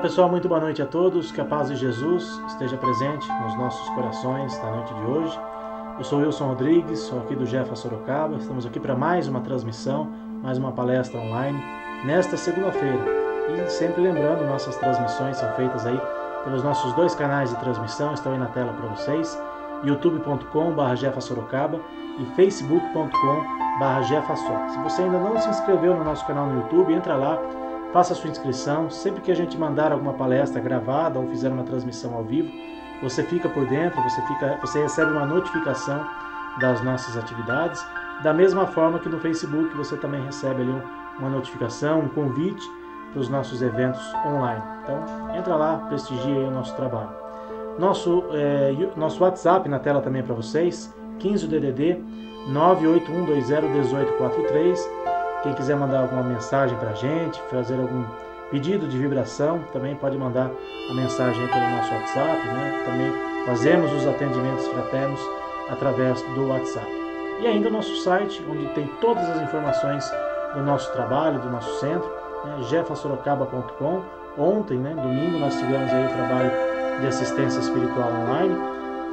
pessoal, muito boa noite a todos, que a paz de Jesus esteja presente nos nossos corações na noite de hoje. Eu sou Wilson Rodrigues, sou aqui do Jefa Sorocaba, estamos aqui para mais uma transmissão, mais uma palestra online, nesta segunda-feira. E sempre lembrando, nossas transmissões são feitas aí pelos nossos dois canais de transmissão, estão aí na tela para vocês, youtube.com/jefasorocaba e facebook.com/jefaso. Se você ainda não se inscreveu no nosso canal no YouTube, entra lá, faça a sua inscrição. Sempre que a gente mandar alguma palestra gravada ou fizer uma transmissão ao vivo, você fica por dentro, você recebe uma notificação das nossas atividades. Da mesma forma que no Facebook você também recebe ali uma notificação, um convite para os nossos eventos online. Então, entra lá, prestigia aí o nosso trabalho. Nosso WhatsApp na tela também para vocês, 15 DDD 981201843. Quem quiser mandar alguma mensagem para a gente, fazer algum pedido de vibração, também pode mandar a mensagem pelo nosso WhatsApp, né? Também fazemos os atendimentos fraternos através do WhatsApp. E ainda o nosso site, onde tem todas as informações do nosso trabalho, do nosso centro, né? jefasorocaba.com. Ontem, né, domingo, nós tivemos aí o trabalho de assistência espiritual online,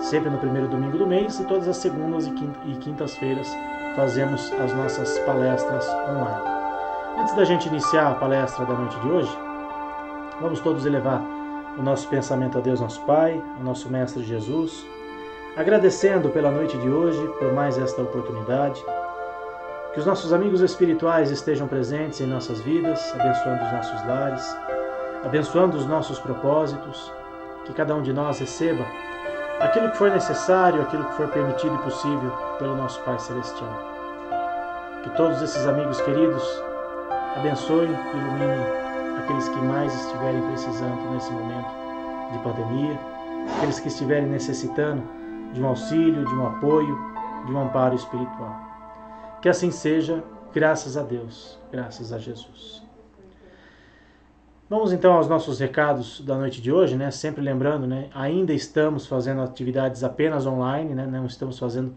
sempre no primeiro domingo do mês, e todas as segundas e quintas-feiras fazemos as nossas palestras online. Antes da gente iniciar a palestra da noite de hoje, vamos todos elevar o nosso pensamento a Deus, nosso Pai, ao nosso Mestre Jesus, agradecendo pela noite de hoje, por mais esta oportunidade, que os nossos amigos espirituais estejam presentes em nossas vidas, abençoando os nossos lares, abençoando os nossos propósitos, que cada um de nós receba aquilo que for necessário, aquilo que for permitido e possível pelo nosso Pai Celestial. Que todos esses amigos queridos abençoem e iluminem aqueles que mais estiverem precisando nesse momento de pandemia, aqueles que estiverem necessitando de um auxílio, de um apoio, de um amparo espiritual. Que assim seja, graças a Deus, graças a Jesus. Vamos então aos nossos recados da noite de hoje, né? Sempre lembrando, né? Ainda estamos fazendo atividades apenas online, né? Não estamos fazendo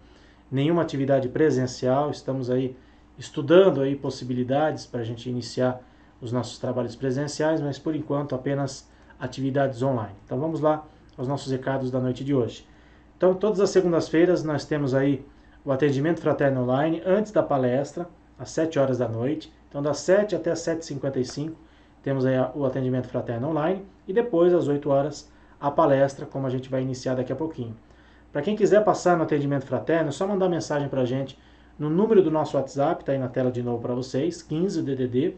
nenhuma atividade presencial, estamos aí estudando aí possibilidades para a gente iniciar os nossos trabalhos presenciais, mas por enquanto apenas atividades online. Então vamos lá aos nossos recados da noite de hoje. Então todas as segundas-feiras nós temos aí o atendimento fraterno online antes da palestra, às 7 horas da noite. Então das 7 até as 7h55 temos aí o atendimento fraterno online e depois, às 8 horas, a palestra, como a gente vai iniciar daqui a pouquinho. Para quem quiser passar no atendimento fraterno, é só mandar mensagem para a gente no número do nosso WhatsApp, está aí na tela de novo para vocês, 15 DDD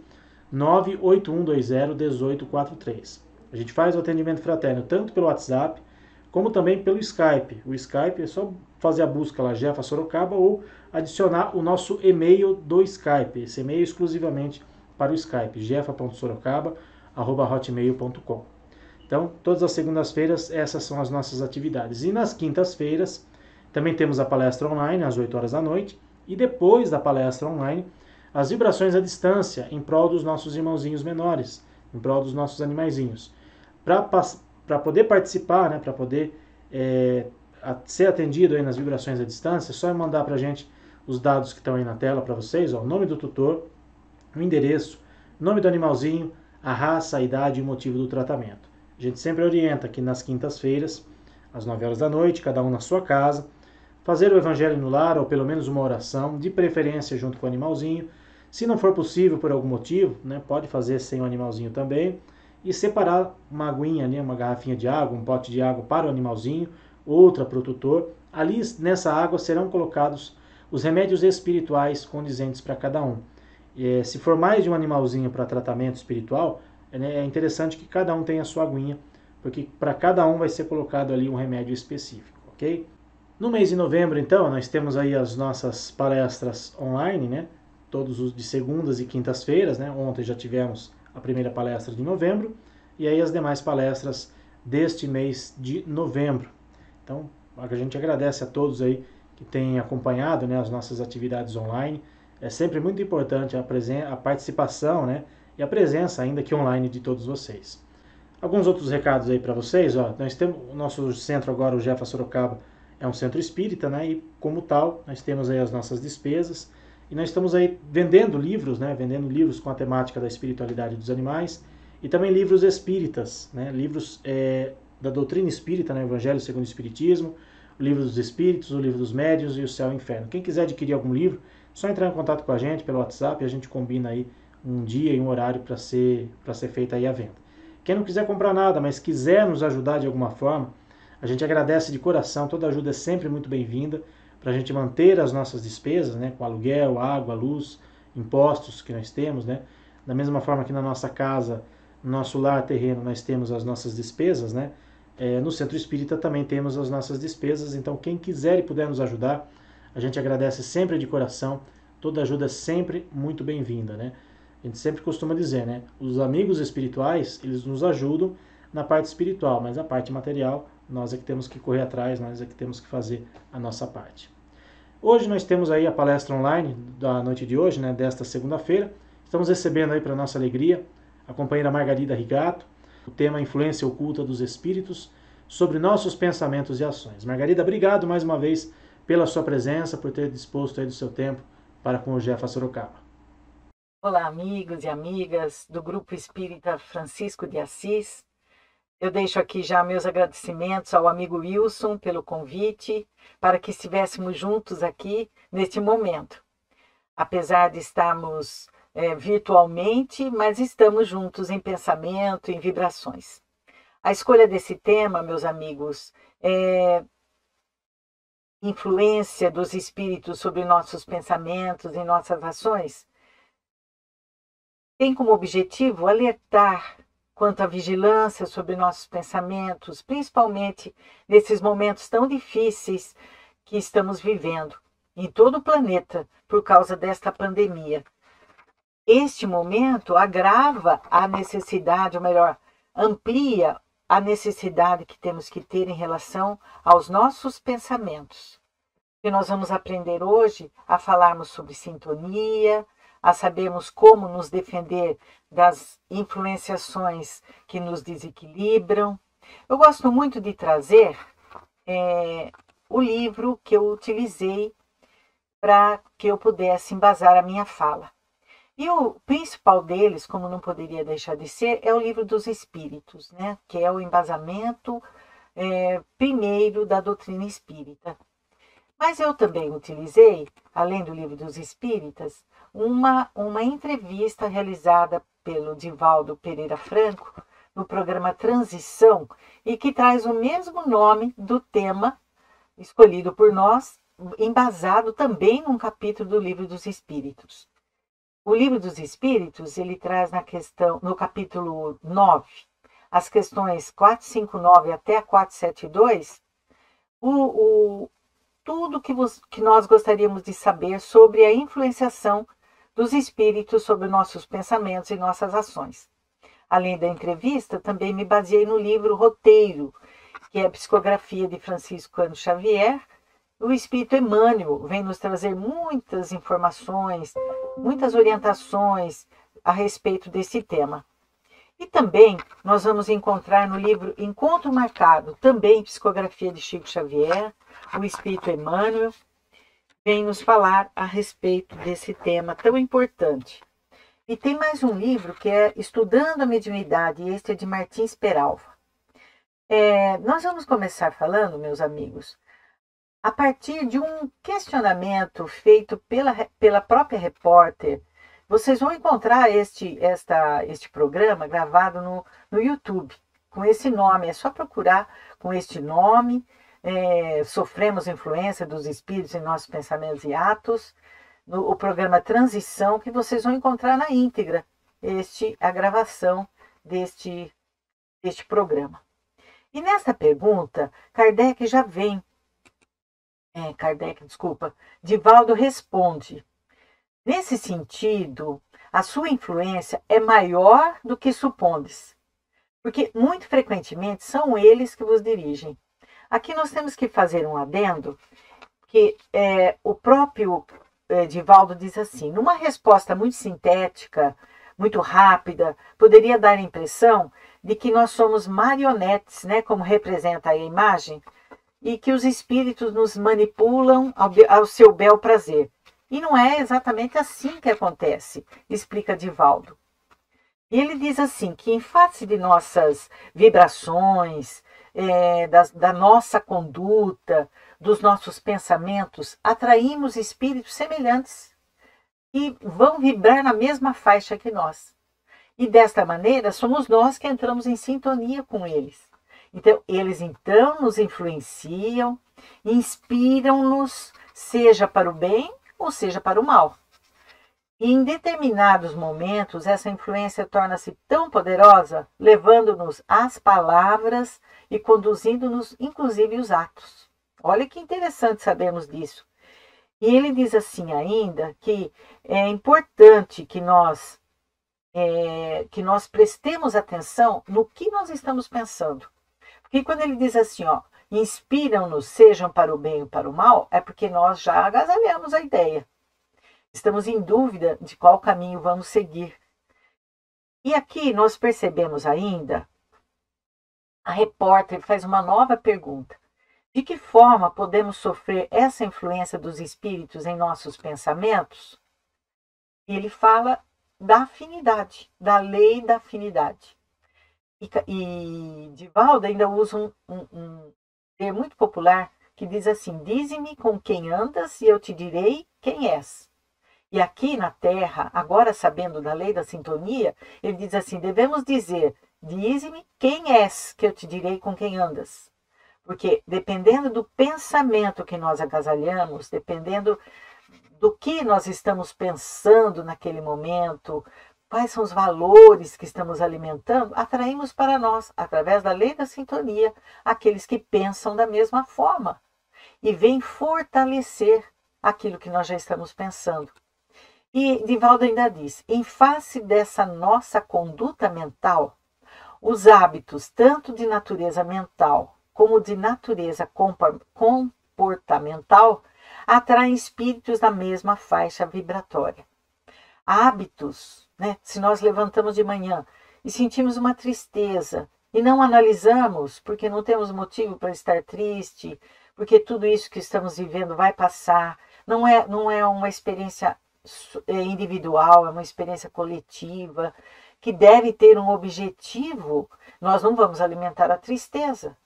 981201843. A gente faz o atendimento fraterno tanto pelo WhatsApp, como também pelo Skype. O Skype é só fazer a busca lá, Jefa Sorocaba, ou adicionar o nosso e-mail do Skype. Esse e-mail é exclusivamente para o Skype, jefa.sorocaba@hotmail.com. Então, todas as segundas-feiras, essas são as nossas atividades. E nas quintas-feiras, também temos a palestra online, às 8 horas da noite, e depois da palestra online, as vibrações à distância, em prol dos nossos irmãozinhos menores, em prol dos nossos animaizinhos. Para poder participar, né, para poder ser atendido aí nas vibrações à distância, é só mandar para a gente os dados que estão aí na tela para vocês, ó, o nome do tutor, o endereço, nome do animalzinho, a raça, a idade e o motivo do tratamento. A gente sempre orienta que nas quintas-feiras, às 9 horas da noite, cada um na sua casa, fazer o evangelho no lar, ou pelo menos uma oração, de preferência junto com o animalzinho. Se não for possível por algum motivo, né, pode fazer sem o animalzinho também, e separar uma aguinha, né, uma garrafinha de água, um pote de água para o animalzinho, outra para o tutor. Ali, nessa água, serão colocados os remédios espirituais condizentes para cada um. Se for mais de um animalzinho para tratamento espiritual, é interessante que cada um tenha a sua aguinha, porque para cada um vai ser colocado ali um remédio específico, ok? No mês de novembro, então, nós temos aí as nossas palestras online, né? Todos os de segundas e quintas-feiras, né? Ontem já tivemos a primeira palestra de novembro, e aí as demais palestras deste mês de novembro. Então, a gente agradece a todos aí que têm acompanhado, né, as nossas atividades online. É sempre muito importante a participação, né, e a presença, ainda que online, de todos vocês. Alguns outros recados aí para vocês. Ó, nós temos o nosso centro agora, o Jefa Sorocaba, é um centro espírita, né, e como tal, nós temos aí as nossas despesas. E nós estamos aí vendendo livros, né, vendendo livros com a temática da espiritualidade dos animais e também livros espíritas, né? Livros da doutrina espírita, né? Evangelho segundo o Espiritismo, o Livro dos Espíritos, o Livro dos Médiuns e o Céu e o Inferno. Quem quiser adquirir algum livro, é só entrar em contato com a gente pelo WhatsApp e a gente combina aí um dia e um horário para ser feita aí a venda. Quem não quiser comprar nada, mas quiser nos ajudar de alguma forma, a gente agradece de coração, toda ajuda é sempre muito bem-vinda para a gente manter as nossas despesas, né, com aluguel, água, luz, impostos que nós temos, né? Da mesma forma que na nossa casa, no nosso lar terreno, nós temos as nossas despesas, né? No Centro Espírita também temos as nossas despesas, então quem quiser e puder nos ajudar, a gente agradece sempre de coração, toda ajuda é sempre muito bem-vinda, né? A gente sempre costuma dizer, né? Os amigos espirituais, eles nos ajudam na parte espiritual, mas a parte material, nós é que temos que correr atrás, nós é que temos que fazer a nossa parte. Hoje nós temos aí a palestra online da noite de hoje, né? Desta segunda-feira. Estamos recebendo aí para nossa alegria a companheira Margarida Rigato, o tema Influência Oculta dos Espíritos, sobre nossos pensamentos e ações. Margarida, obrigado mais uma vez pela sua presença, por ter disposto aí do seu tempo para com o Jefa Sorocaba. Olá, amigos e amigas do Grupo Espírita Francisco de Assis. Eu deixo aqui já meus agradecimentos ao amigo Wilson pelo convite, para que estivéssemos juntos aqui neste momento. Apesar de estarmos virtualmente, mas estamos juntos em pensamento, em vibrações. A escolha desse tema, meus amigos, é influência dos espíritos sobre nossos pensamentos e nossas ações, tem como objetivo alertar quanto à vigilância sobre nossos pensamentos, principalmente nesses momentos tão difíceis que estamos vivendo em todo o planeta por causa desta pandemia. Este momento agrava a necessidade, ou melhor, amplia a necessidade que temos que ter em relação aos nossos pensamentos. E nós vamos aprender hoje a falarmos sobre sintonia, a sabermos como nos defender das influenciações que nos desequilibram. Eu gosto muito de trazer o livro que eu utilizei para que eu pudesse embasar a minha fala. E o principal deles, como não poderia deixar de ser, é o Livro dos Espíritos, né? Que é o embasamento primeiro da doutrina espírita. Mas eu também utilizei, além do Livro dos Espíritas, uma entrevista realizada pelo Divaldo Pereira Franco no programa Transição e que traz o mesmo nome do tema escolhido por nós, embasado também num capítulo do Livro dos Espíritos. O Livro dos Espíritos, ele traz no capítulo 9, as questões 459 até a 472, tudo que nós gostaríamos de saber sobre a influenciação dos espíritos sobre nossos pensamentos e nossas ações. Além da entrevista, também me baseei no livro Roteiro, que é a psicografia de Francisco Cândido Xavier. O Espírito Emmanuel vem nos trazer muitas informações, muitas orientações a respeito desse tema. E também nós vamos encontrar no livro Encontro Marcado, também psicografia de Chico Xavier, o Espírito Emmanuel vem nos falar a respeito desse tema tão importante. E tem mais um livro que é Estudando a Mediunidade, e este é de Martins Peralva. Nós vamos começar falando, meus amigos, a partir de um questionamento feito pela própria repórter. Vocês vão encontrar este programa gravado no YouTube, com esse nome. É só procurar com este nome. Sofremos influência dos espíritos em nossos pensamentos e atos. O programa Transição, que vocês vão encontrar na íntegra a gravação deste programa. E nessa pergunta, Divaldo responde: nesse sentido, a sua influência é maior do que supondes, porque muito frequentemente são eles que vos dirigem. Aqui nós temos que fazer um adendo, que o próprio Divaldo diz assim: numa resposta muito sintética, muito rápida, poderia dar a impressão de que nós somos marionetes, né, como representa a imagem, e que os espíritos nos manipulam ao seu bel prazer. E não é exatamente assim que acontece, explica Divaldo. Ele diz assim, que em face de nossas vibrações, da nossa conduta, dos nossos pensamentos, atraímos espíritos semelhantes e vão vibrar na mesma faixa que nós. E desta maneira, somos nós que entramos em sintonia com eles. Então, eles então nos influenciam, inspiram-nos, seja para o bem ou seja para o mal. E em determinados momentos, essa influência torna-se tão poderosa, levando-nos às palavras e conduzindo-nos, inclusive, os atos. Olha que interessante sabermos disso. E ele diz assim ainda que é importante que nós prestemos atenção no que nós estamos pensando. Porque quando ele diz assim, ó, inspiram-nos, sejam para o bem ou para o mal, é porque nós já agasalhamos a ideia. Estamos em dúvida de qual caminho vamos seguir. E aqui nós percebemos ainda, a repórter faz uma nova pergunta. De que forma podemos sofrer essa influência dos espíritos em nossos pensamentos? Ele fala da afinidade, da lei da afinidade. E Divaldo ainda usa um termo muito popular que diz assim, dize-me com quem andas e eu te direi quem és. E aqui na Terra, agora sabendo da lei da sintonia, ele diz assim, devemos dizer, dize-me quem és, que eu te direi com quem andas. Porque dependendo do pensamento que nós agasalhamos, dependendo do que nós estamos pensando naquele momento, quais são os valores que estamos alimentando, atraímos para nós, através da lei da sintonia, aqueles que pensam da mesma forma e vêm fortalecer aquilo que nós já estamos pensando. E Divaldo ainda diz, em face dessa nossa conduta mental, os hábitos, tanto de natureza mental como de natureza comportamental, atraem espíritos da mesma faixa vibratória. Hábitos, né? Se nós levantamos de manhã e sentimos uma tristeza e não analisamos, porque não temos motivo para estar triste, porque tudo isso que estamos vivendo vai passar, não é uma experiência individual, é uma experiência coletiva, que deve ter um objetivo, nós não vamos alimentar a tristeza.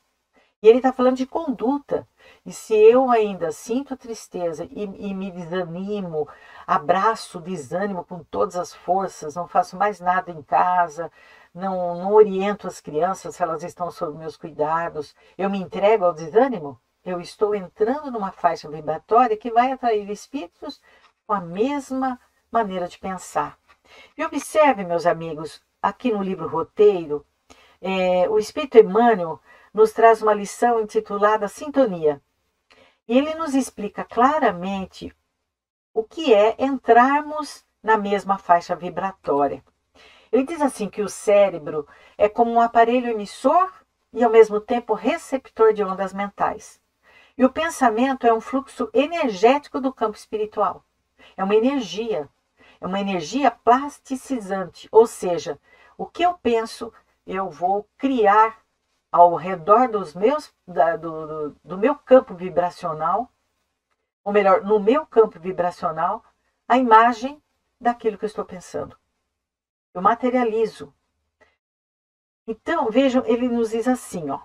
E ele está falando de conduta. E se eu ainda sinto tristeza e me desanimo, abraço o desânimo com todas as forças, não faço mais nada em casa, não oriento as crianças se elas estão sob meus cuidados, eu me entrego ao desânimo, eu estou entrando numa faixa vibratória que vai atrair espíritos com a mesma maneira de pensar. E observe, meus amigos, aqui no livro Roteiro, o Espírito Emmanuel nos traz uma lição intitulada Sintonia. E ele nos explica claramente o que é entrarmos na mesma faixa vibratória. Ele diz assim que o cérebro é como um aparelho emissor e ao mesmo tempo receptor de ondas mentais. E o pensamento é um fluxo energético do campo espiritual. É uma energia plasticizante, ou seja, o que eu penso, eu vou criar ao redor do meu campo vibracional, ou melhor, no meu campo vibracional, a imagem daquilo que eu estou pensando. Eu materializo. Então, vejam, ele nos diz assim, ó.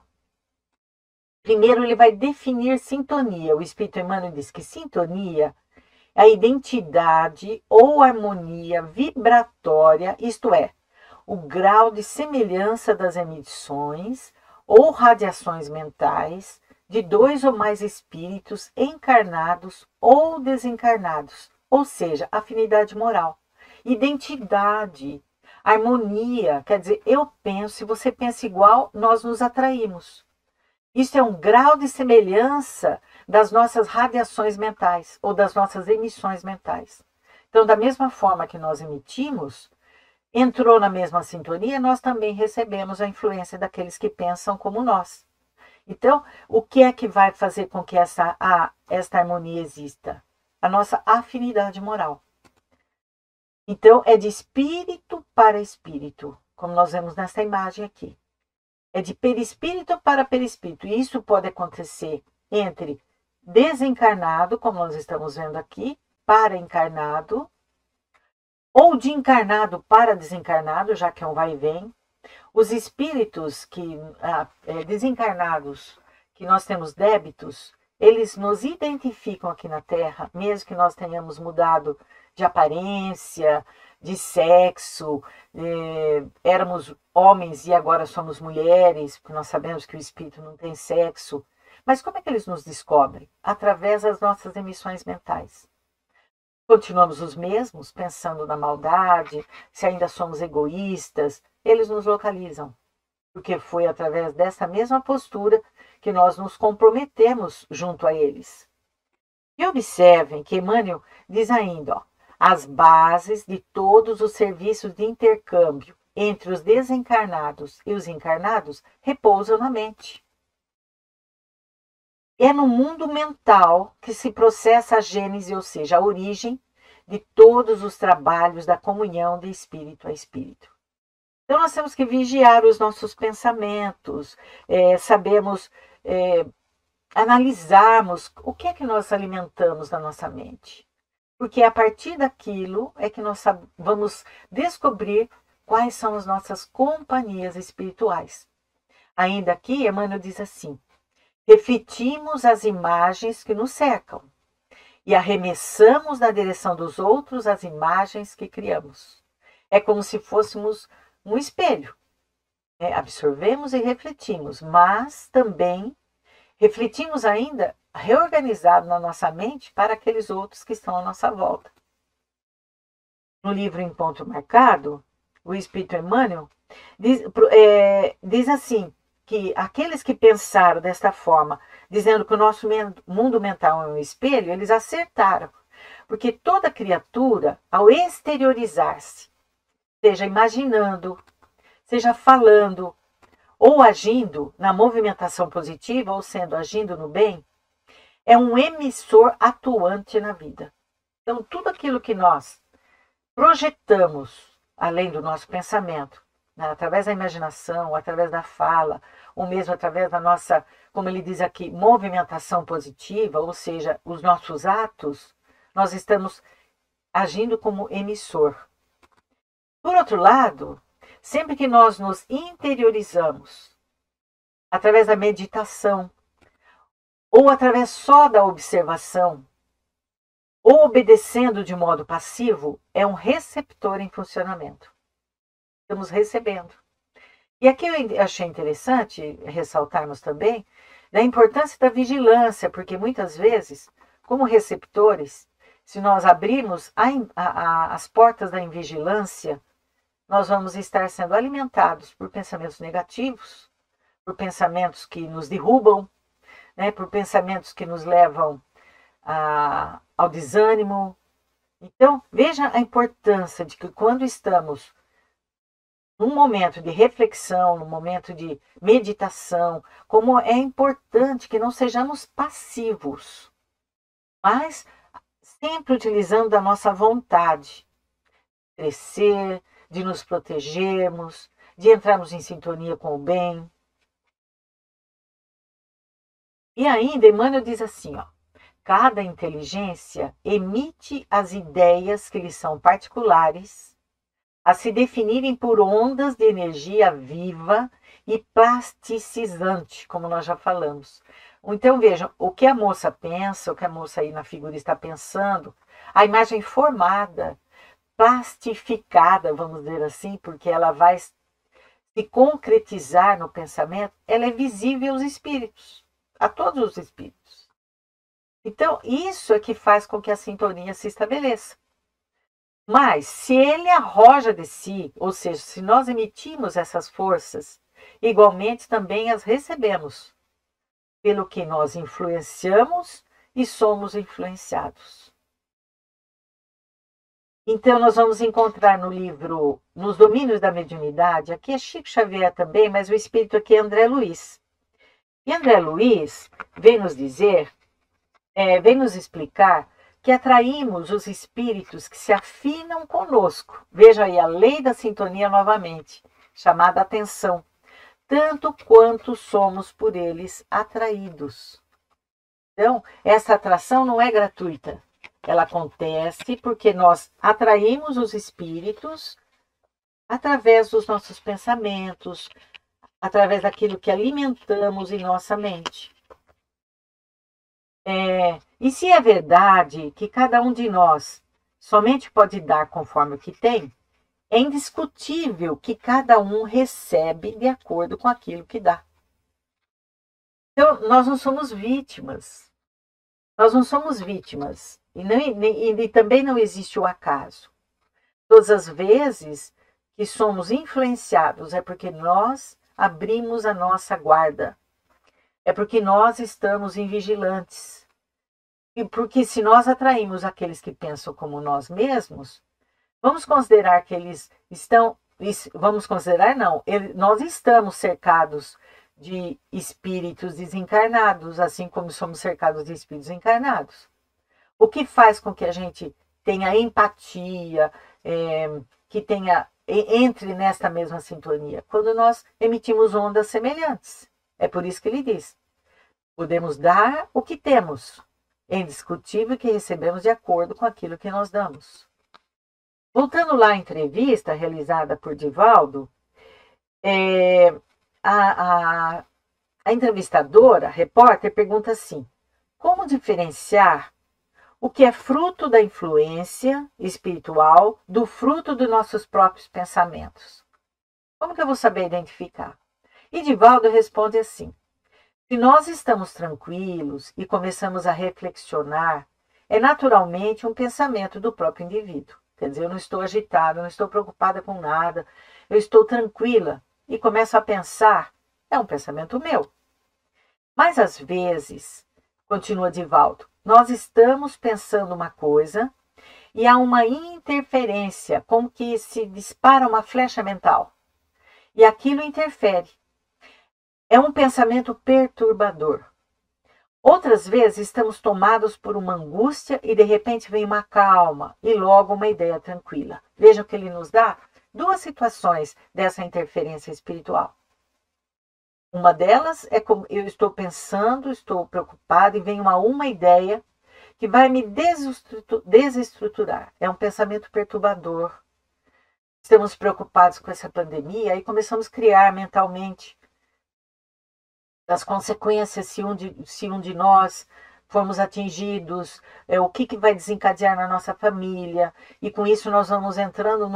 Primeiro ele vai definir sintonia. O Espírito Emmanuel diz que sintonia é a identidade ou harmonia vibratória, isto é, o grau de semelhança das emissões ou radiações mentais de dois ou mais espíritos encarnados ou desencarnados, ou seja, afinidade moral. Identidade, harmonia, quer dizer, eu penso, se você pensa igual, nós nos atraímos. Isso é um grau de semelhança das nossas radiações mentais ou das nossas emissões mentais. Então, da mesma forma que nós ematimos, entrou na mesma sintonia, nós também recebemos a influência daqueles que pensam como nós. Então, o que é que vai fazer com que esta harmonia exista? A nossa afinidade moral. Então, é de espírito para espírito, como nós vemos nesta imagem aqui. É de perispírito para perispírito. E isso pode acontecer entre desencarnado, como nós estamos vendo aqui, para encarnado, ou de encarnado para desencarnado, já que é um vai e vem. Os espíritos desencarnados, que nós temos débitos, eles nos identificam aqui na Terra, mesmo que nós tenhamos mudado de aparência, de sexo, éramos homens e agora somos mulheres, porque nós sabemos que o espírito não tem sexo. Mas como é que eles nos descobrem? Através das nossas emissões mentais. Continuamos os mesmos, pensando na maldade, se ainda somos egoístas, eles nos localizam. Porque foi através dessa mesma postura que nós nos comprometemos junto a eles. E observem que Emmanuel diz ainda, as bases de todos os serviços de intercâmbio entre os desencarnados e os encarnados repousam na mente. É no mundo mental que se processa a gênese, ou seja, a origem de todos os trabalhos da comunhão de espírito a espírito. Então nós temos que vigiar os nossos pensamentos, sabemos analisarmos o que é que nós alimentamos na nossa mente. Porque a partir daquilo é que nós vamos descobrir quais são as nossas companhias espirituais. Ainda aqui, Emmanuel diz assim, refletimos as imagens que nos cercam e arremessamos na direção dos outros as imagens que criamos. É como se fôssemos um espelho. Absorvemos e refletimos, mas também refletimos ainda reorganizado na nossa mente para aqueles outros que estão à nossa volta. No livro Encontro Marcado, o Espírito Emmanuel diz assim, que aqueles que pensaram desta forma, dizendo que o nosso mundo mental é um espelho, eles acertaram. Porque toda criatura, ao exteriorizar-se, seja imaginando, seja falando, ou agindo na movimentação positiva, ou agindo no bem, é um emissor atuante na vida. Então, tudo aquilo que nós projetamos, além do nosso pensamento, através da imaginação, através da fala, ou mesmo através da nossa, como ele diz aqui, movimentação positiva, ou seja, os nossos atos, nós estamos agindo como emissor. Por outro lado, sempre que nós nos interiorizamos, através da meditação, ou através só da observação, ou obedecendo de modo passivo, é um receptor em funcionamento. Estamos recebendo. E aqui eu achei interessante ressaltarmos também da importância da vigilância, porque muitas vezes, como receptores, se nós abrirmos as portas da invigilância, nós vamos estar sendo alimentados por pensamentos negativos, por pensamentos que nos derrubam, por pensamentos que nos levam ao desânimo. Então, veja a importância de que quando estamos num momento de reflexão, num momento de meditação, como é importante que não sejamos passivos, mas sempre utilizando a nossa vontade de crescer, de nos protegermos, de entrarmos em sintonia com o bem. E ainda, Emmanuel diz assim, cada inteligência emite as ideias que lhe são particulares, a se definirem por ondas de energia viva e plasticizante, como nós já falamos. Então, vejam, o que a moça pensa, o que a moça aí na figura está pensando, a imagem formada, plastificada, vamos dizer assim, porque ela vai se concretizar no pensamento, ela é visível aos espíritos, a todos os espíritos. Então, isso é que faz com que a sintonia se estabeleça. Mas, se ele arroja de si, ou seja, se nós emitimos essas forças, igualmente também as recebemos, pelo que nós influenciamos e somos influenciados. Então, nós vamos encontrar no livro, nos domínios da mediunidade, aqui é Chico Xavier também, mas o espírito aqui é André Luiz. E André Luiz vem nos dizer, vem nos explicar que atraímos os espíritos que se afinam conosco. Veja aí a lei da sintonia novamente, chamada atenção, tanto quanto somos por eles atraídos. Então, essa atração não é gratuita. Ela acontece porque nós atraímos os espíritos através dos nossos pensamentos, através daquilo que alimentamos em nossa mente. E se é verdade que cada um de nós somente pode dar conforme o que tem, é indiscutível que cada um recebe de acordo com aquilo que dá. Então, nós não somos vítimas. Nós não somos vítimas. E também não existe o acaso. Todas as vezes que somos influenciados é porque nós abrimos a nossa guarda. É porque nós estamos invigilantes. E porque se nós atraímos aqueles que pensam como nós mesmos, vamos considerar que eles estão... Vamos considerar, não. Nós estamos cercados de espíritos desencarnados, assim como somos cercados de espíritos encarnados. O que faz com que a gente tenha empatia, que entre nesta mesma sintonia? Quando nós emitimos ondas semelhantes. É por isso que ele diz: podemos dar o que temos. É indiscutível que recebemos de acordo com aquilo que nós damos. Voltando lá à entrevista realizada por Divaldo, a entrevistadora, a repórter, pergunta assim: como diferenciar o que é fruto da influência espiritual do fruto dos nossos próprios pensamentos? Como que eu vou saber identificar? E Divaldo responde assim: se nós estamos tranquilos e começamos a reflexionar, é naturalmente um pensamento do próprio indivíduo. Quer dizer, eu não estou agitada, não estou preocupada com nada, eu estou tranquila e começo a pensar, é um pensamento meu. Mas às vezes, continua Divaldo, nós estamos pensando uma coisa e há uma interferência, como que se dispara uma flecha mental. E aquilo interfere. É um pensamento perturbador. Outras vezes estamos tomados por uma angústia e de repente vem uma calma e logo uma ideia tranquila. Vejam que ele nos dá duas situações dessa interferência espiritual. Uma delas é como eu estou pensando, estou preocupada e vem uma ideia que vai me desestruturar. É um pensamento perturbador. Estamos preocupados com essa pandemia, aí começamos a criar mentalmente as consequências se um de nós formos atingidos, o que vai desencadear na nossa família, e com isso nós vamos entrando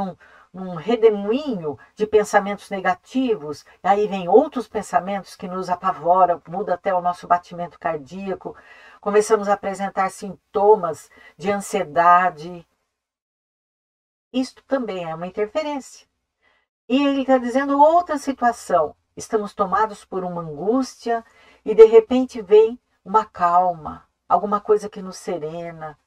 num redemoinho de pensamentos negativos, aí vem outros pensamentos que nos apavoram, muda até o nosso batimento cardíaco, começamos a apresentar sintomas de ansiedade. Isto também é uma interferência. E ele está dizendo outra situação. Estamos tomados por uma angústia e de repente vem uma calma, alguma coisa que nos serena,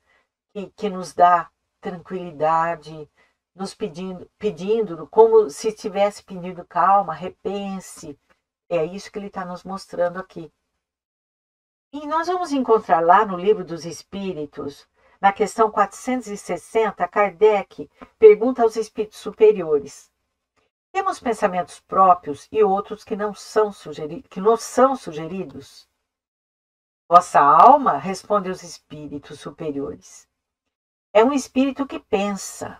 que nos dá tranquilidade, nos pedindo, como se estivesse pedindo calma, repense. É isso que ele está nos mostrando aqui. E nós vamos encontrar lá no Livro dos Espíritos, na questão 460, Kardec pergunta aos espíritos superiores: temos pensamentos próprios e outros que nos são sugeridos? Vossa alma, responde os espíritos superiores, é um espírito que pensa.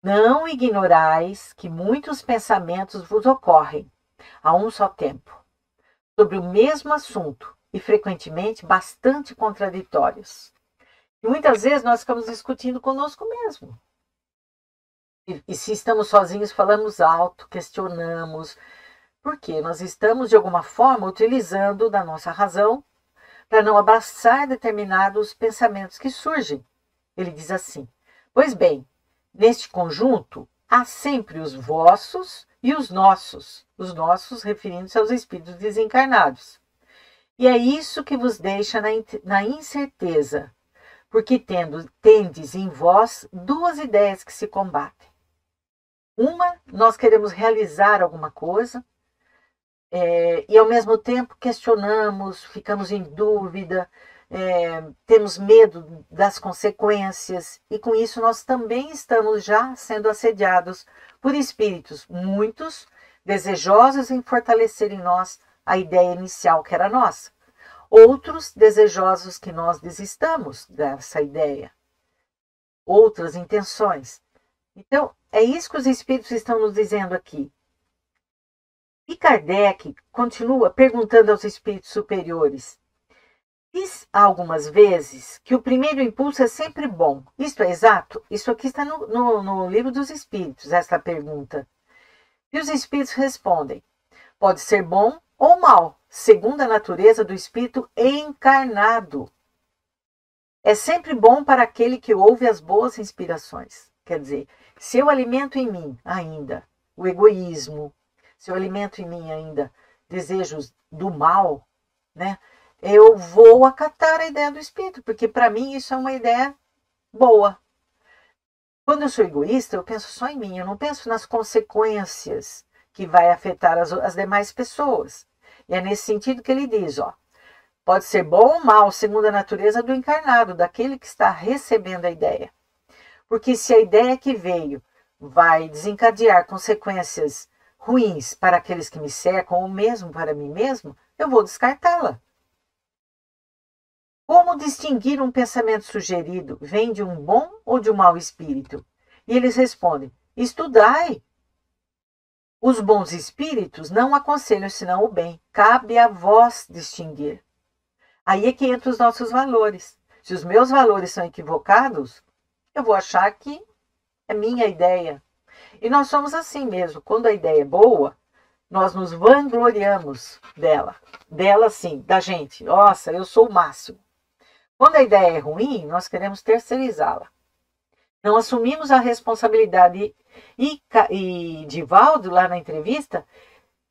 Não ignorais que muitos pensamentos vos ocorrem a um só tempo, sobre o mesmo assunto e frequentemente bastante contraditórios. E muitas vezes nós ficamos discutindo conosco mesmo. E se estamos sozinhos, falamos alto, questionamos, porque nós estamos, de alguma forma, utilizando da nossa razão para não abraçar determinados pensamentos que surgem. Ele diz assim: pois bem, neste conjunto há sempre os vossos e os nossos referindo-se aos espíritos desencarnados. E é isso que vos deixa na incerteza, porque tendes em vós duas ideias que se combatem. Uma, nós queremos realizar alguma coisa e ao mesmo tempo questionamos, ficamos em dúvida, temos medo das consequências e com isso nós também estamos já sendo assediados por espíritos, muitos desejosos em fortalecer em nós a ideia inicial que era nossa. outros desejosos que nós desistamos dessa ideia, outras intenções. Então, é isso que os espíritos estão nos dizendo aqui. E Kardec continua perguntando aos espíritos superiores: diz algumas vezes que o primeiro impulso é sempre bom. Isto é exato? Isso aqui está no livro dos espíritos, esta pergunta. E os espíritos respondem: pode ser bom ou mal, segundo a natureza do espírito encarnado. É sempre bom para aquele que ouve as boas inspirações. Quer dizer, se eu alimento em mim ainda o egoísmo, se eu alimento em mim ainda desejos do mal, né, eu vou acatar a ideia do espírito, porque para mim isso é uma ideia boa. Quando eu sou egoísta, eu penso só em mim, eu não penso nas consequências que vai afetar as demais pessoas. E é nesse sentido que ele diz, ó, pode ser bom ou mal, segundo a natureza do encarnado, daquele que está recebendo a ideia. Porque se a ideia que veio vai desencadear consequências ruins para aqueles que me cercam, ou mesmo para mim mesmo, eu vou descartá-la. Como distinguir um pensamento sugerido vem de um bom ou de um mau espírito? E eles respondem: estudai. Os bons espíritos não aconselham senão o bem. Cabe a vós distinguir. Aí é que entram os nossos valores. Se os meus valores são equivocados, eu vou achar que é minha ideia. E nós somos assim mesmo. Quando a ideia é boa, nós nos vangloriamos dela. Dela, sim, da gente. Nossa, eu sou o máximo. Quando a ideia é ruim, nós queremos terceirizá-la. Não assumimos a responsabilidade. E Divaldo, lá na entrevista,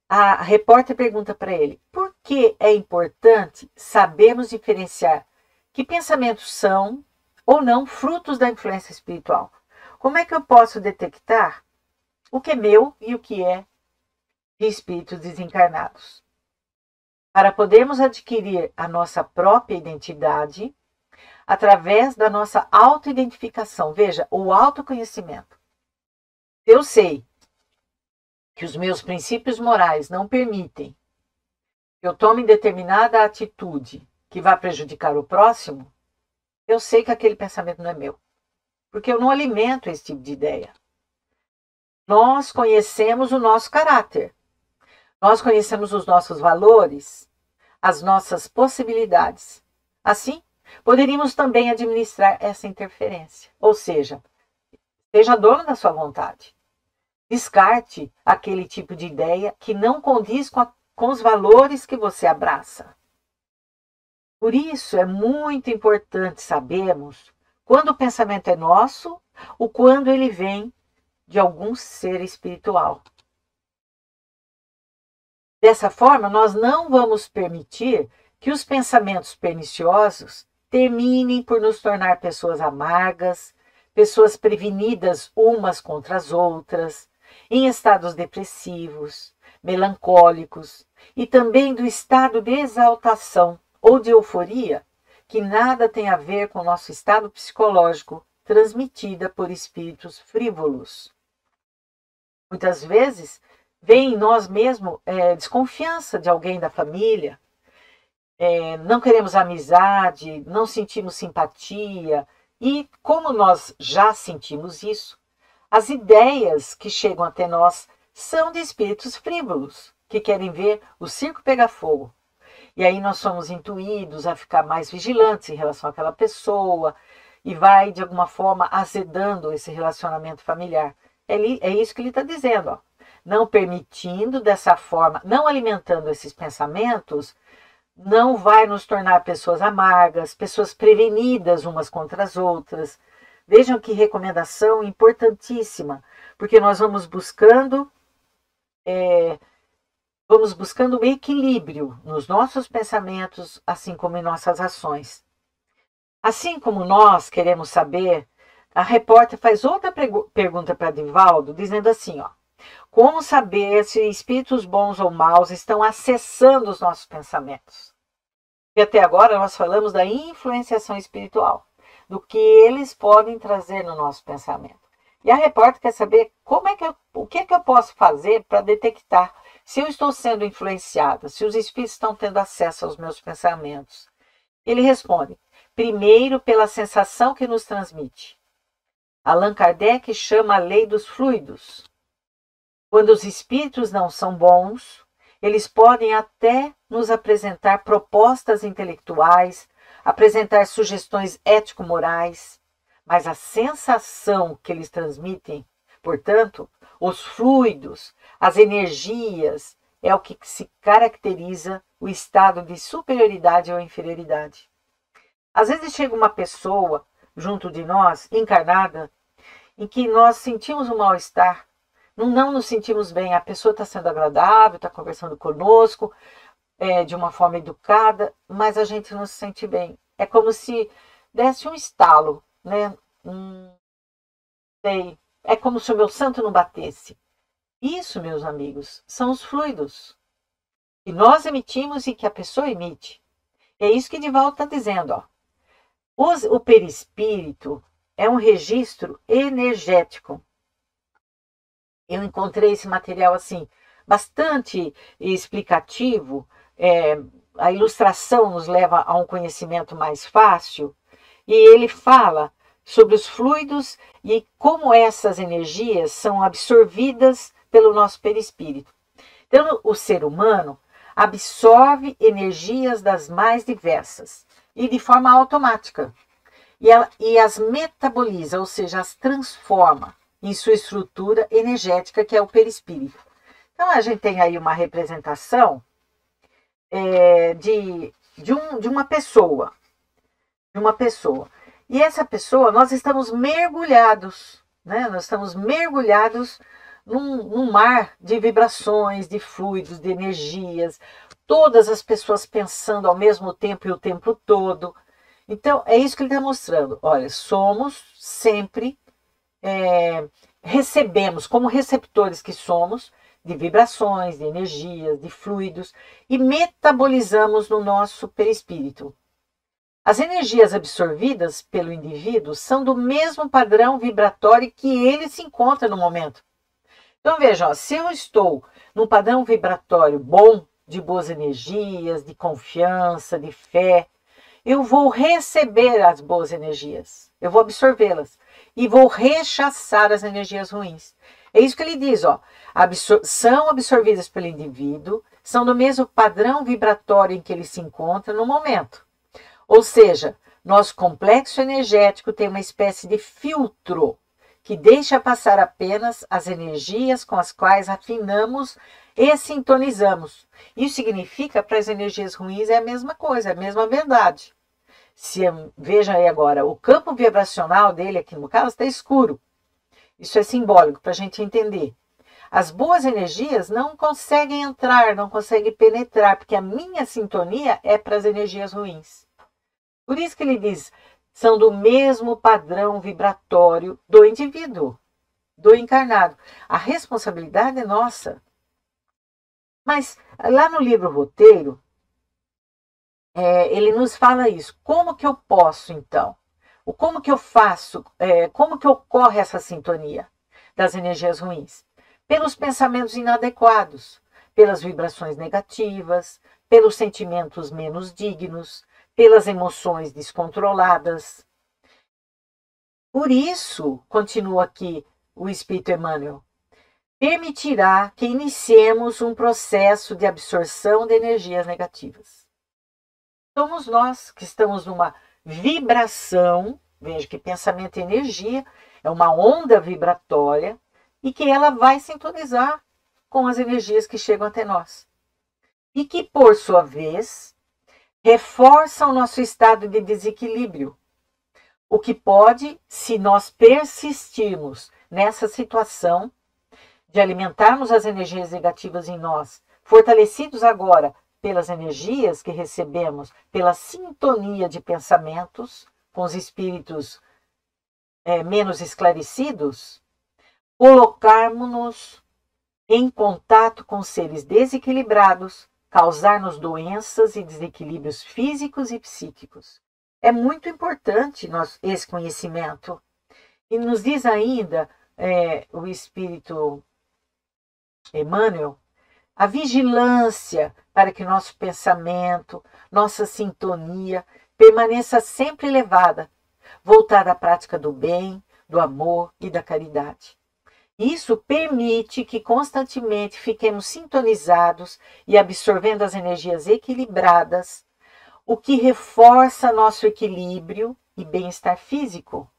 a repórter pergunta para ele: por que é importante sabermos diferenciar que pensamentos são ou não frutos da influência espiritual? Como é que eu posso detectar o que é meu e o que é de espíritos desencarnados? Para podermos adquirir a nossa própria identidade através da nossa autoidentificação. Veja, o autoconhecimento. Eu sei que os meus princípios morais não permitem que eu tome determinada atitude que vá prejudicar o próximo, eu sei que aquele pensamento não é meu. Porque eu não alimento esse tipo de ideia. Nós conhecemos o nosso caráter. Nós conhecemos os nossos valores, as nossas possibilidades. Assim, poderíamos também administrar essa interferência. Ou seja, seja dono da sua vontade. Descarte aquele tipo de ideia que não condiz com os valores que você abraça. Por isso, é muito importante sabermos quando o pensamento é nosso ou quando ele vem de algum ser espiritual. Dessa forma, nós não vamos permitir que os pensamentos perniciosos terminem por nos tornar pessoas amargas, pessoas prevenidas umas contra as outras, em estados depressivos, melancólicos e também do estado de exaltação ou de euforia, que nada tem a ver com o nosso estado psicológico, transmitida por espíritos frívolos. Muitas vezes vem em nós mesmos desconfiança de alguém da família, não queremos amizade, não sentimos simpatia, e como nós já sentimos isso, as ideias que chegam até nós são de espíritos frívolos, que querem ver o circo pegar fogo. E aí nós somos intuídos a ficar mais vigilantes em relação àquela pessoa, e vai, de alguma forma, azedando esse relacionamento familiar. É isso que ele está dizendo, ó. Não permitindo dessa forma, não alimentando esses pensamentos, não vai nos tornar pessoas amargas, pessoas prevenidas umas contra as outras. Vejam que recomendação importantíssima, porque nós vamos buscando o equilíbrio nos nossos pensamentos, assim como em nossas ações. Assim como nós queremos saber, a repórter faz outra pergunta para Divaldo, dizendo assim, ó: como saber se espíritos bons ou maus estão acessando os nossos pensamentos? E até agora nós falamos da influenciação espiritual, do que eles podem trazer no nosso pensamento. E a repórter quer saber o que é que eu posso fazer para detectar se eu estou sendo influenciada, se os espíritos estão tendo acesso aos meus pensamentos? Ele responde, primeiro pela sensação que nos transmite. Allan Kardec chama a lei dos fluidos. Quando os espíritos não são bons, eles podem até nos apresentar propostas intelectuais, apresentar sugestões ético-morais, mas a sensação que eles transmitem, portanto, os fluidos, as energias, é o que se caracteriza o estado de superioridade ou inferioridade. Às vezes chega uma pessoa junto de nós, encarnada, em que nós sentimos um mal-estar, não nos sentimos bem, a pessoa está sendo agradável, está conversando conosco, de uma forma educada, mas a gente não se sente bem. É como se desse um estalo, né? Sei, é como se o meu santo não batesse. Isso, meus amigos, são os fluidos que nós emitimos e que a pessoa emite. É isso que Divaldo está dizendo. Ó. O perispírito é um registro energético. Eu encontrei esse material assim, bastante explicativo. A ilustração nos leva a um conhecimento mais fácil. E ele fala sobre os fluidos e como essas energias são absorvidas pelo nosso perispírito. Então, o ser humano absorve energias das mais diversas e de forma automática. E as metaboliza, ou seja, as transforma em sua estrutura energética, que é o perispírito. Então, a gente tem aí uma representação de uma pessoa. E essa pessoa, nós estamos mergulhados, né? Nós estamos mergulhados num mar de vibrações, de fluidos, de energias, todas as pessoas pensando ao mesmo tempo e o tempo todo. Então, é isso que ele está mostrando. Olha, somos sempre, recebemos, como receptores que somos, de vibrações, de energias, de fluidos, e metabolizamos no nosso perispírito. As energias absorvidas pelo indivíduo são do mesmo padrão vibratório que ele se encontra no momento. Então veja, se eu estou num padrão vibratório bom, de boas energias, de confiança, de fé, eu vou receber as boas energias, eu vou absorvê-las e vou rechaçar as energias ruins. É isso que ele diz, ó, são absorvidas pelo indivíduo, são do mesmo padrão vibratório em que ele se encontra no momento. Ou seja, nosso complexo energético tem uma espécie de filtro que deixa passar apenas as energias com as quais afinamos e sintonizamos. Isso significa para as energias ruins é a mesma coisa, é a mesma verdade. Veja aí agora, o campo vibracional dele aqui no caso está escuro. Isso é simbólico para a gente entender. As boas energias não conseguem entrar, não conseguem penetrar, porque a minha sintonia é para as energias ruins. Por isso que ele diz, são do mesmo padrão vibratório do indivíduo, do encarnado. A responsabilidade é nossa. Mas lá no livro Roteiro, ele nos fala isso. Como que eu posso, então? Como que eu faço? Como que ocorre essa sintonia das energias ruins? Pelos pensamentos inadequados, pelas vibrações negativas, pelos sentimentos menos dignos, pelas emoções descontroladas. Por isso, continua aqui o Espírito Emmanuel, permitirá que iniciemos um processo de absorção de energias negativas. Somos nós que estamos numa vibração, veja que pensamento e energia é uma onda vibratória e que ela vai sintonizar com as energias que chegam até nós. E que, por sua vez, reforça o nosso estado de desequilíbrio. O que pode, se nós persistirmos nessa situação de alimentarmos as energias negativas em nós, fortalecidos agora pelas energias que recebemos, pela sintonia de pensamentos com os espíritos menos esclarecidos, colocarmos-nos em contato com seres desequilibrados, causar-nos doenças e desequilíbrios físicos e psíquicos. É muito importante esse conhecimento. E nos diz ainda o Espírito Emmanuel, a vigilância para que nosso pensamento, nossa sintonia permaneça sempre elevada, voltada à prática do bem, do amor e da caridade. Isso permite que constantemente fiquemos sintonizados e absorvendo as energias equilibradas, o que reforça nosso equilíbrio e bem-estar físico,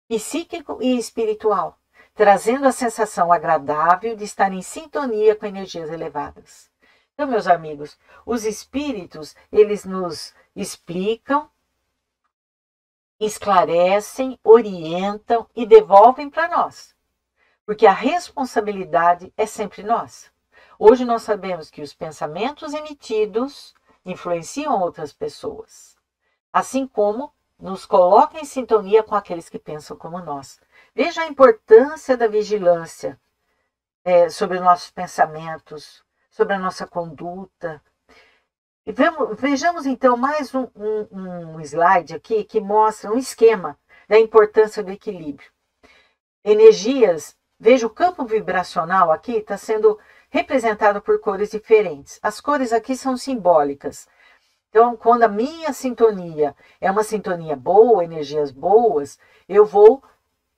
psíquico e espiritual, trazendo a sensação agradável de estar em sintonia com energias elevadas. Então, meus amigos, os espíritos, eles nos explicam, esclarecem, orientam e devolvem para nós. Porque a responsabilidade é sempre nossa. Hoje nós sabemos que os pensamentos emitidos influenciam outras pessoas, assim como nos colocam em sintonia com aqueles que pensam como nós. Veja a importância da vigilância sobre nossos pensamentos, sobre a nossa conduta. Vejamos então mais um slide aqui que mostra um esquema da importância do equilíbrio. Energias, veja o campo vibracional aqui, está sendo representado por cores diferentes. As cores aqui são simbólicas. Então, quando a minha sintonia é uma sintonia boa, energias boas, eu vou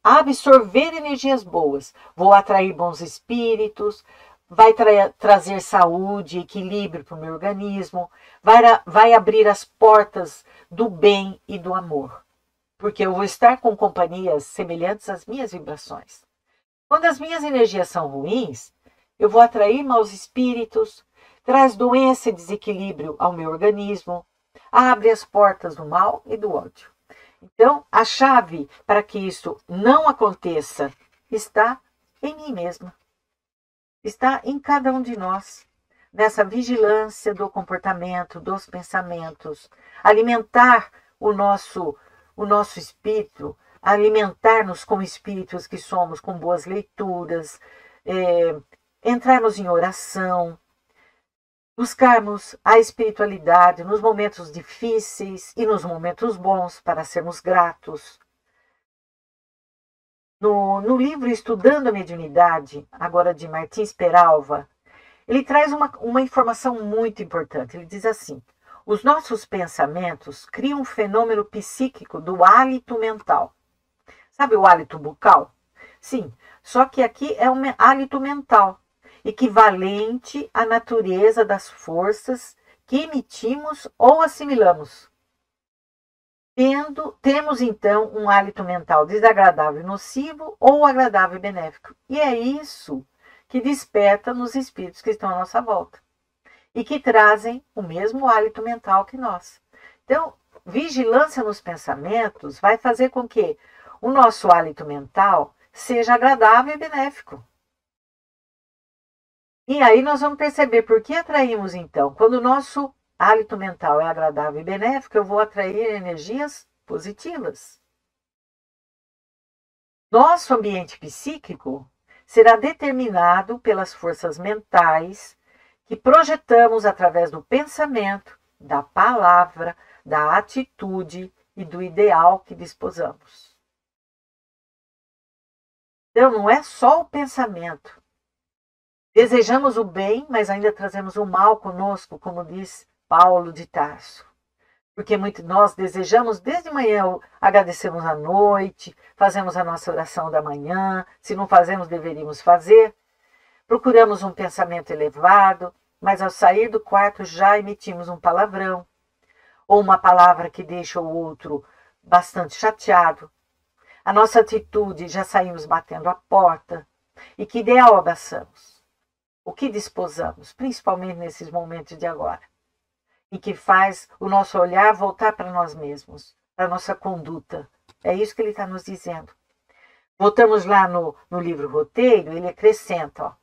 absorver energias boas, vou atrair bons espíritos, vai trazer saúde, equilíbrio para o meu organismo, vai abrir as portas do bem e do amor, porque eu vou estar com companhias semelhantes às minhas vibrações. Quando as minhas energias são ruins, eu vou atrair maus espíritos, traz doença e desequilíbrio ao meu organismo, abre as portas do mal e do ódio. Então, a chave para que isso não aconteça está em mim mesma. Está em cada um de nós, nessa vigilância do comportamento, dos pensamentos, alimentar o nosso espírito, alimentar-nos como espíritos que somos, com boas leituras, entrarmos em oração, buscarmos a espiritualidade nos momentos difíceis e nos momentos bons para sermos gratos. No livro Estudando a Mediunidade, agora de Martins Peralva, ele traz uma informação muito importante. Ele diz assim: os nossos pensamentos criam um fenômeno psíquico do hálito mental. Sabe o hálito bucal? Sim, só que aqui é um hálito mental, equivalente à natureza das forças que emitimos ou assimilamos. Temos então um hálito mental desagradável e nocivo ou agradável e benéfico. E é isso que desperta nos espíritos que estão à nossa volta e que trazem o mesmo hálito mental que nós. Então, vigilância nos pensamentos vai fazer com que o nosso hálito mental seja agradável e benéfico. E aí nós vamos perceber por que atraímos então. Quando o nosso hálito mental é agradável e benéfico, eu vou atrair energias positivas. Nosso ambiente psíquico será determinado pelas forças mentais que projetamos através do pensamento, da palavra, da atitude e do ideal que disposamos. Então, não é só o pensamento. Desejamos o bem, mas ainda trazemos o mal conosco, como diz Paulo de Tarso. Porque nós desejamos desde manhã, agradecemos à noite, fazemos a nossa oração da manhã, se não fazemos, deveríamos fazer. Procuramos um pensamento elevado, mas ao sair do quarto já emitimos um palavrão, ou uma palavra que deixa o outro bastante chateado. A nossa atitude, já saímos batendo a porta. E que ideal abraçamos? O que disposamos, principalmente nesses momentos de agora? E que faz o nosso olhar voltar para nós mesmos, para a nossa conduta. É isso que ele está nos dizendo. Voltamos lá no livro Roteiro, ele acrescenta,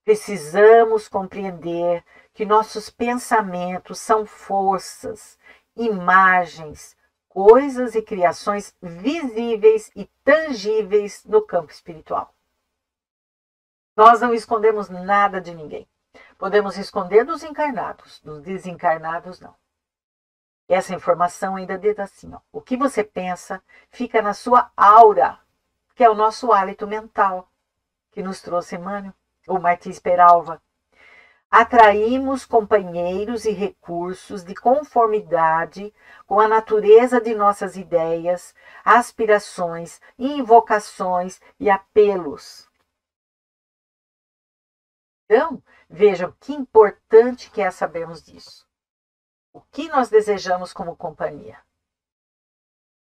precisamos compreender que nossos pensamentos são forças, imagens, coisas e criações visíveis e tangíveis no campo espiritual. Nós não escondemos nada de ninguém. Podemos esconder dos encarnados, dos desencarnados não. Essa informação ainda diz assim, o que você pensa fica na sua aura, que é o nosso hálito mental, que nos trouxe Emmanuel, ou Martins Peralva. atraímos companheiros e recursos de conformidade com a natureza de nossas ideias, aspirações, invocações e apelos. Então, vejam que importante que é sabermos disso. O que nós desejamos como companhia?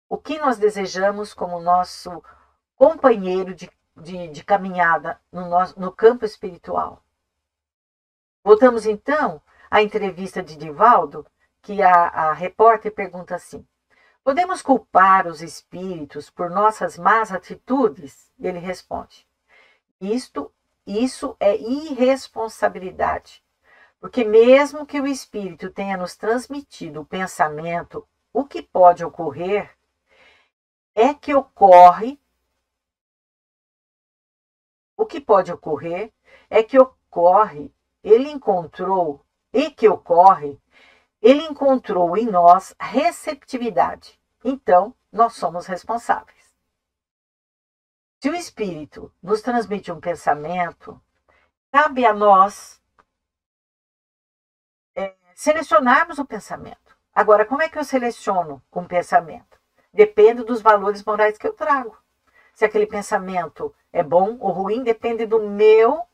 O que nós desejamos como nosso companheiro de caminhada no campo espiritual? Voltamos então à entrevista de Divaldo, que a repórter pergunta assim: podemos culpar os espíritos por nossas más atitudes? E ele responde: isso é irresponsabilidade. Porque mesmo que o espírito tenha nos transmitido o pensamento, o que pode ocorrer é que ele encontrou em nós receptividade. Então, nós somos responsáveis. Se o espírito nos transmite um pensamento, cabe a nós selecionarmos o pensamento. Agora, como é que eu seleciono um pensamento? Depende dos valores morais que eu trago. Se aquele pensamento é bom ou ruim, depende do meu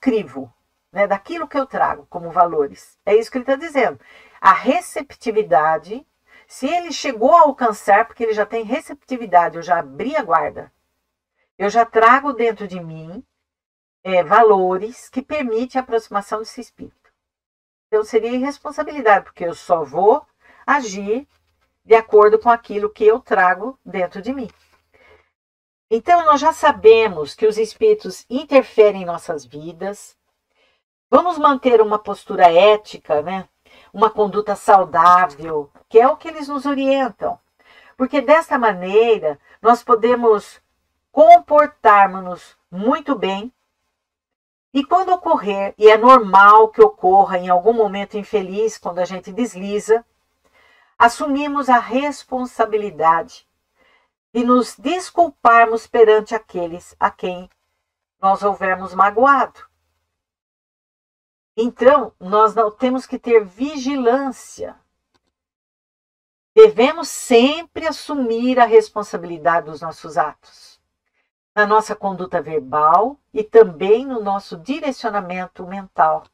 crivo, né? Daquilo que eu trago como valores. É isso que ele está dizendo. A receptividade, se ele chegou a alcançar, porque ele já tem receptividade, eu já abri a guarda, eu já trago dentro de mim valores que permitem a aproximação desse espírito. Então seria irresponsabilidade, porque eu só vou agir de acordo com aquilo que eu trago dentro de mim. Então nós já sabemos que os espíritos interferem em nossas vidas. Vamos manter uma postura ética, né? Uma conduta saudável, que é o que eles nos orientam. Porque desta maneira nós podemos comportarmos-nos muito bem. E quando ocorrer, e é normal que ocorra em algum momento infeliz, quando a gente desliza, assumimos a responsabilidade de nos desculparmos perante aqueles a quem nós houvermos magoado. Então, nós não temos que ter vigilância. Devemos sempre assumir a responsabilidade dos nossos atos, na nossa conduta verbal e também no nosso direcionamento mental.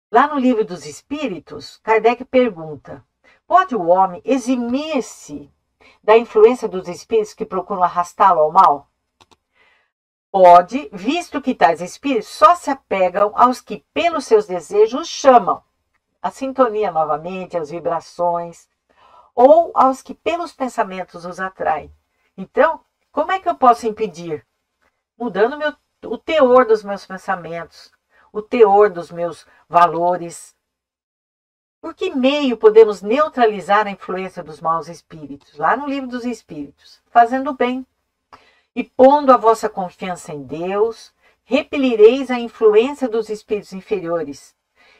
Lá no Livro dos Espíritos, Kardec pergunta: pode o homem eximir-se da influência dos espíritos que procuram arrastá-lo ao mal? Pode, visto que tais espíritos só se apegam aos que, pelos seus desejos, chamam a sintonia novamente, as vibrações, ou aos que, pelos pensamentos, os atraem. Então, como é que eu posso impedir? Mudando o teor dos meus pensamentos, o teor dos meus valores. Por que meio podemos neutralizar a influência dos maus espíritos? Lá no Livro dos Espíritos, fazendo bem. E pondo a vossa confiança em Deus, repelireis a influência dos espíritos inferiores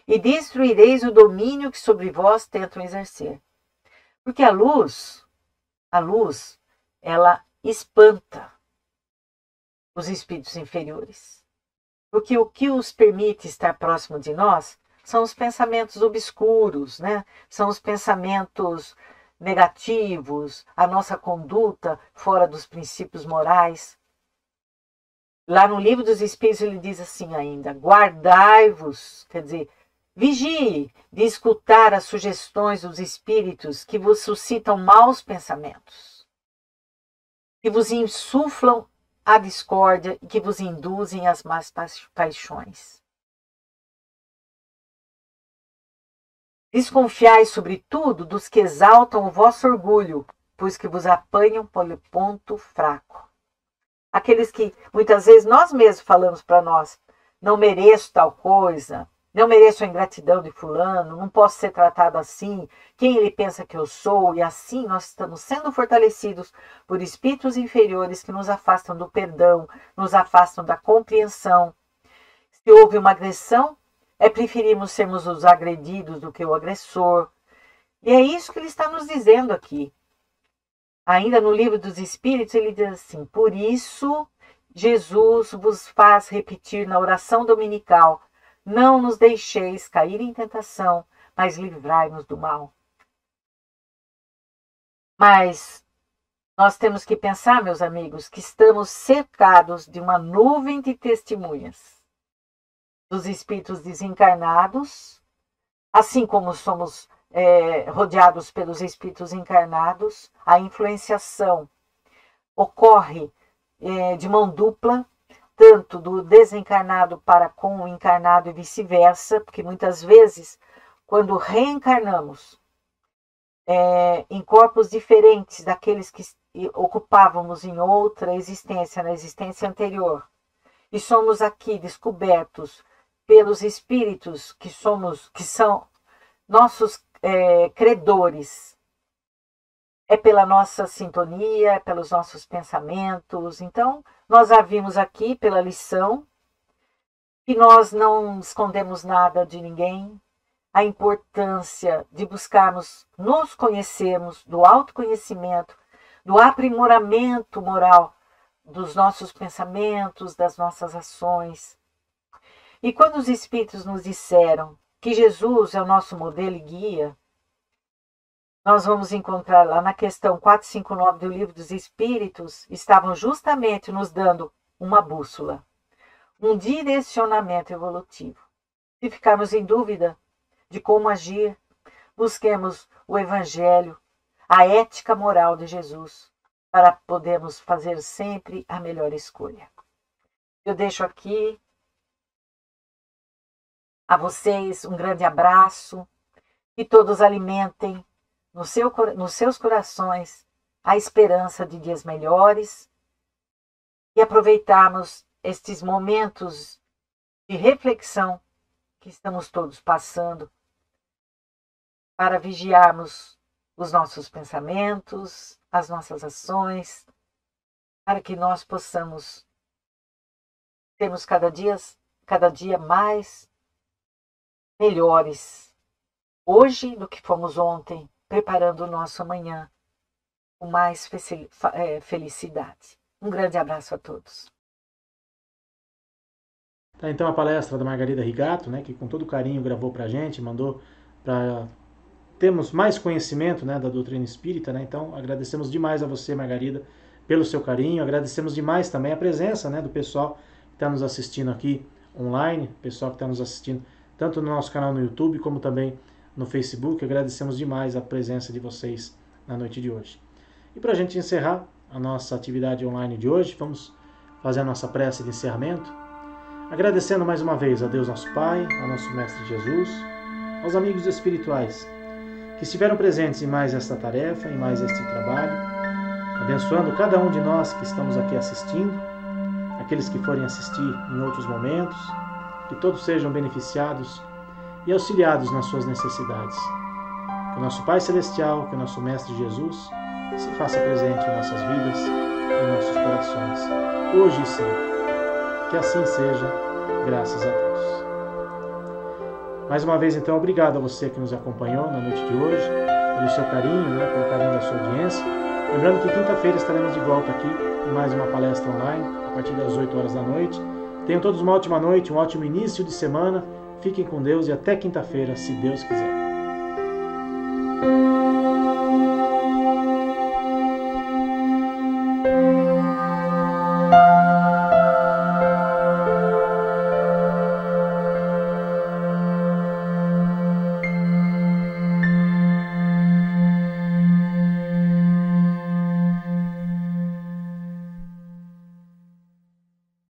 e destruireis o domínio que sobre vós tentam exercer. Porque a luz, ela espanta os espíritos inferiores. Porque o que os permite estar próximo de nós são os pensamentos obscuros, né? São os pensamentos negativos, a nossa conduta fora dos princípios morais. Lá no Livro dos Espíritos ele diz assim ainda: guardai-vos, quer dizer, vigie de escutar as sugestões dos espíritos que vos suscitam maus pensamentos, que vos insuflam a discórdia e que vos induzem às más paixões. Desconfiai, sobretudo, dos que exaltam o vosso orgulho, pois que vos apanham pelo ponto fraco. Aqueles que, muitas vezes, nós mesmos falamos para nós: não mereço tal coisa, não mereço a ingratidão de fulano, não posso ser tratado assim, quem ele pensa que eu sou? E assim nós estamos sendo fortalecidos por espíritos inferiores que nos afastam do perdão, nos afastam da compreensão. Se houve uma agressão, preferimos sermos os agredidos do que o agressor. E é isso que ele está nos dizendo aqui. Ainda no Livro dos Espíritos, ele diz assim: por isso, Jesus vos faz repetir na oração dominical Não nos deixeis cair em tentação, mas livrai-nos do mal. Mas nós temos que pensar, meus amigos, que estamos cercados de uma nuvem de testemunhas dos espíritos desencarnados, assim como somos rodeados pelos espíritos encarnados. A influenciação ocorre de mão dupla, tanto do desencarnado para com o encarnado e vice-versa, porque muitas vezes, quando reencarnamos em corpos diferentes daqueles que ocupávamos em outra existência, na existência anterior, e somos aqui descobertos pelos espíritos que são nossos credores, é pela nossa sintonia, é pelos nossos pensamentos. Então, nós a vimos aqui pela lição, que nós não escondemos nada de ninguém, a importância de buscarmos nos conhecermos, do autoconhecimento, do aprimoramento moral dos nossos pensamentos, das nossas ações. E quando os espíritos nos disseram que Jesus é o nosso modelo e guia, nós vamos encontrar lá na questão 459 do Livro dos Espíritos, estavam justamente nos dando uma bússola, um direcionamento evolutivo. Se ficarmos em dúvida de como agir, busquemos o Evangelho, a ética moral de Jesus, para podermos fazer sempre a melhor escolha. Eu deixo aqui a vocês um grande abraço, que todos alimentem nos seus corações a esperança de dias melhores e aproveitarmos estes momentos de reflexão que estamos todos passando para vigiarmos os nossos pensamentos, as nossas ações, para que nós possamos termos cada dia mais melhores hoje do que fomos ontem, preparando o nosso amanhã com mais felicidade. Um grande abraço a todos. Tá, então a palestra da Margarida Rigato, né, que com todo carinho gravou para a gente, mandou para termos mais conhecimento, né, da doutrina espírita, né? Então agradecemos demais a você, Margarida, pelo seu carinho. Agradecemos demais também a presença, né, do pessoal que está nos assistindo aqui online, pessoal que está nos assistindo tanto no nosso canal no YouTube como também no Facebook. Agradecemos demais a presença de vocês na noite de hoje. E para a gente encerrar a nossa atividade online de hoje, vamos fazer a nossa prece de encerramento, agradecendo mais uma vez a Deus nosso Pai, ao nosso Mestre Jesus, aos amigos espirituais que estiveram presentes em mais esta tarefa, em mais este trabalho, abençoando cada um de nós que estamos aqui assistindo, aqueles que forem assistir em outros momentos, que todos sejam beneficiados e auxiliados nas suas necessidades. Que o nosso Pai Celestial, que o nosso Mestre Jesus, se faça presente em nossas vidas, em nossos corações, hoje e sempre. Que assim seja, graças a Deus. Mais uma vez, então, obrigado a você que nos acompanhou na noite de hoje, pelo seu carinho, né, pelo carinho da sua audiência. Lembrando que quinta-feira estaremos de volta aqui em mais uma palestra online, a partir das 8 horas da noite. Tenham todos uma ótima noite, um ótimo início de semana. Fiquem com Deus e até quinta-feira, se Deus quiser.